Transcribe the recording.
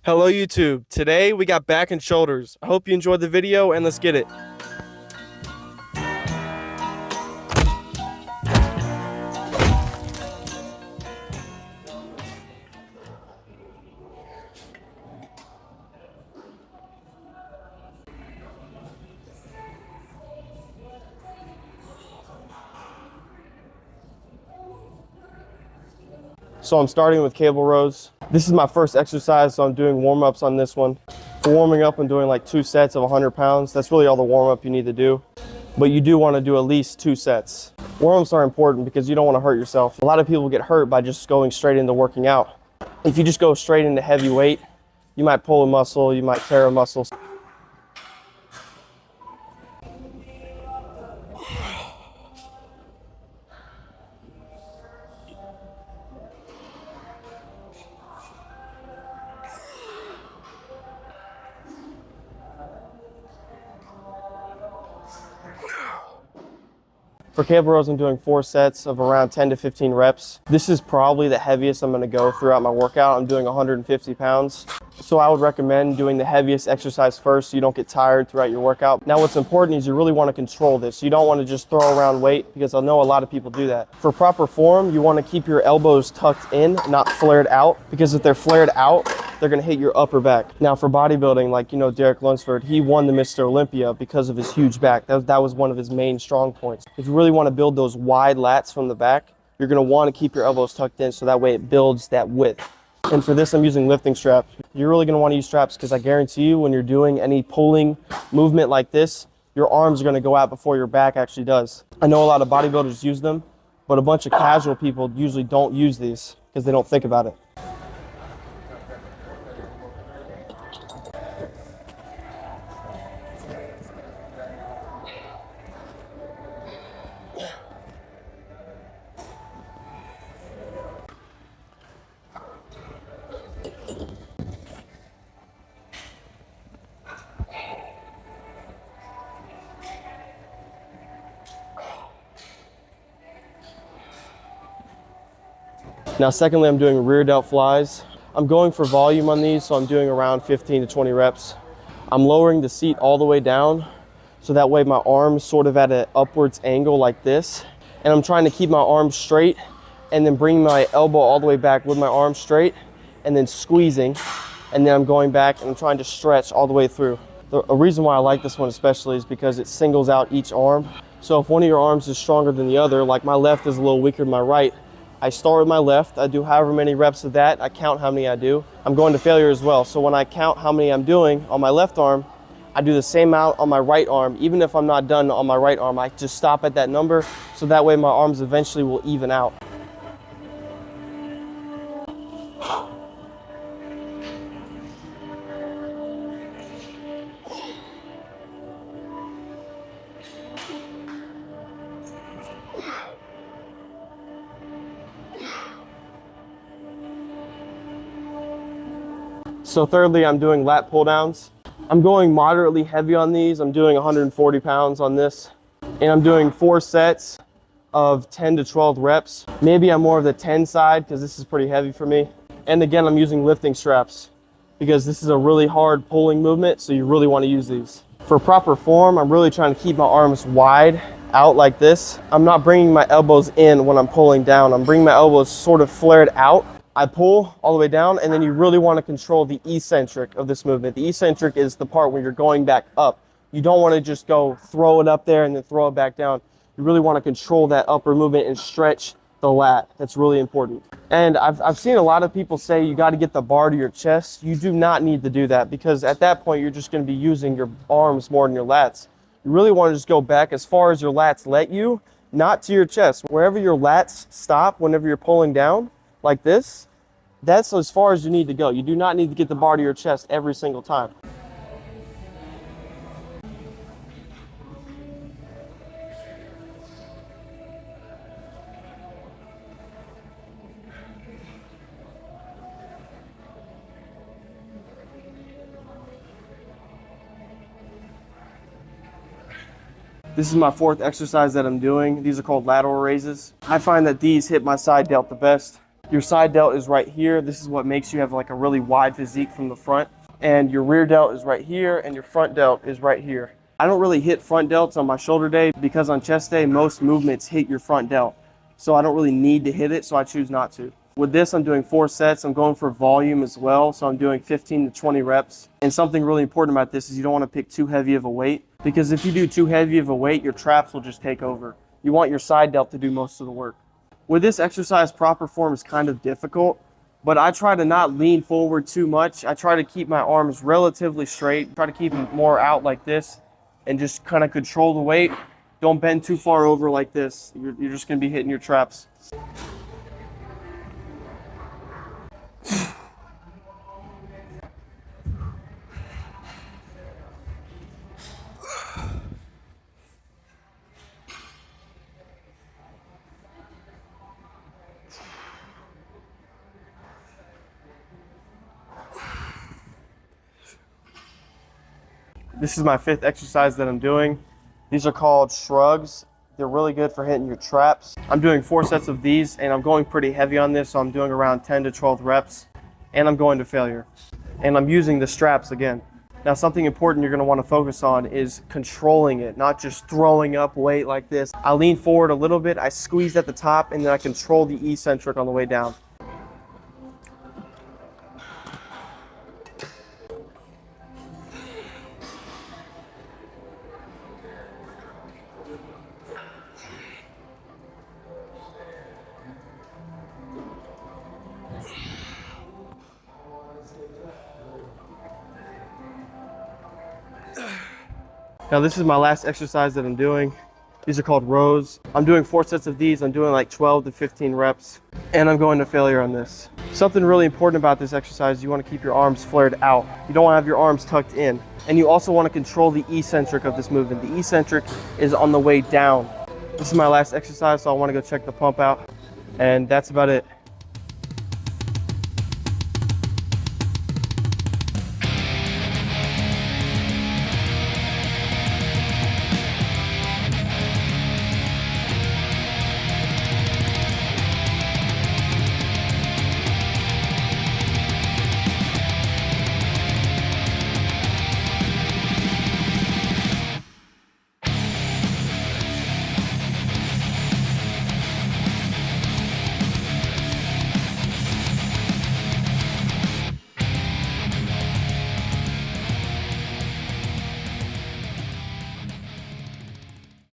Hello YouTube. Today we got back and shoulders. I hope you enjoyed the video and let's get it. So I'm starting with cable rows. This is my first exercise, so I'm doing warm-ups on this one. For warming up, I'm doing like 2 sets of 100 pounds. That's really all the warm-up you need to do. But you do want to do at least 2 sets. Warm-ups are important because you don't want to hurt yourself. A lot of people get hurt by just going straight into working out. If you just go straight into heavy weight, you might pull a muscle, you might tear a muscle. For cable rows, I'm doing 4 sets of around 10 to 15 reps. This is probably the heaviest I'm gonna go throughout my workout. I'm doing 150 pounds. So I would recommend doing the heaviest exercise first so you don't get tired throughout your workout. Now what's important is you really wanna control this. You don't wanna just throw around weight because I know a lot of people do that. For proper form, you wanna keep your elbows tucked in, not flared out, because if they're flared out, they're gonna hit your upper back. Now for bodybuilding, like you know Derek Lunsford, he won the Mr. Olympia because of his huge back. That was one of his main strong points. If you really wanna build those wide lats from the back, you're gonna wanna keep your elbows tucked in so that way it builds that width. And for this, I'm using lifting straps. You're really gonna wanna use straps because I guarantee you when you're doing any pulling movement like this, your arms are gonna go out before your back actually does. I know a lot of bodybuilders use them, but a bunch of casual people usually don't use these because they don't think about it. Now, secondly, I'm doing rear delt flies. I'm going for volume on these, so I'm doing around 15 to 20 reps. I'm lowering the seat all the way down, so that way my arm's sort of at an upwards angle like this. And I'm trying to keep my arms straight and then bring my elbow all the way back with my arm straight and then squeezing. And then I'm going back and I'm trying to stretch all the way through. A reason why I like this one especially is because it singles out each arm. So if one of your arms is stronger than the other, like my left is a little weaker than my right, I start with my left, I do however many reps of that, I count how many I do. I'm going to failure as well, so when I count how many I'm doing on my left arm, I do the same amount on my right arm. Even if I'm not done on my right arm, I just stop at that number, so that way my arms eventually will even out. So thirdly, I'm doing lat pull downs. I'm going moderately heavy on these. I'm doing 140 pounds on this. And I'm doing 4 sets of 10 to 12 reps. Maybe I'm more of the 10 side because this is pretty heavy for me. And again, I'm using lifting straps because this is a really hard pulling movement, so you really want to use these. For proper form, I'm really trying to keep my arms wide out like this. I'm not bringing my elbows in when I'm pulling down. I'm bringing my elbows sort of flared out. I pull all the way down, and then you really want to control the eccentric of this movement. The eccentric is the part where you're going back up. You don't want to just go throw it up there and then throw it back down. You really want to control that upper movement and stretch the lat. That's really important. And I've seen a lot of people say you got to get the bar to your chest. You do not need to do that because at that point, you're just going to be using your arms more than your lats. You really want to just go back as far as your lats let you, not to your chest. Wherever your lats stop whenever you're pulling down, like this, that's as far as you need to go. You do not need to get the bar to your chest every single time. This is my 4th exercise that I'm doing. These are called lateral raises. I find that these hit my side delt the best Your side delt is right here. This is what makes you have like a really wide physique from the front. And your rear delt is right here, and your front delt is right here. I don't really hit front delts on my shoulder day because on chest day, most movements hit your front delt. So I don't really need to hit it, so I choose not to. With this, I'm doing 4 sets. I'm going for volume as well, so I'm doing 15 to 20 reps. And something really important about this is you don't want to pick too heavy of a weight, because if you do too heavy of a weight, your traps will just take over. You want your side delt to do most of the work. With this exercise, proper form is kind of difficult, but I try to not lean forward too much. I try to keep my arms relatively straight, try to keep them more out like this, and just kind of control the weight. Don't bend too far over like this. You're just going to be hitting your traps. This is my 5th exercise that I'm doing. These are called shrugs. They're really good for hitting your traps. I'm doing 4 sets of these, and I'm going pretty heavy on this, so I'm doing around 10 to 12 reps, and I'm going to failure. And I'm using the straps again. Now, something important you're gonna wanna focus on is controlling it, not just throwing up weight like this. I lean forward a little bit, I squeeze at the top, and then I control the eccentric on the way down. Now this is my last exercise that I'm doing. These are called rows. I'm doing 4 sets of these. I'm doing like 12 to 15 reps, and I'm going to failure on this. Something really important about this exercise, you want to keep your arms flared out. You don't want to have your arms tucked in. And you also want to control the eccentric of this movement. The eccentric is on the way down. This is my last exercise, so I want to go check the pump out. And that's about it.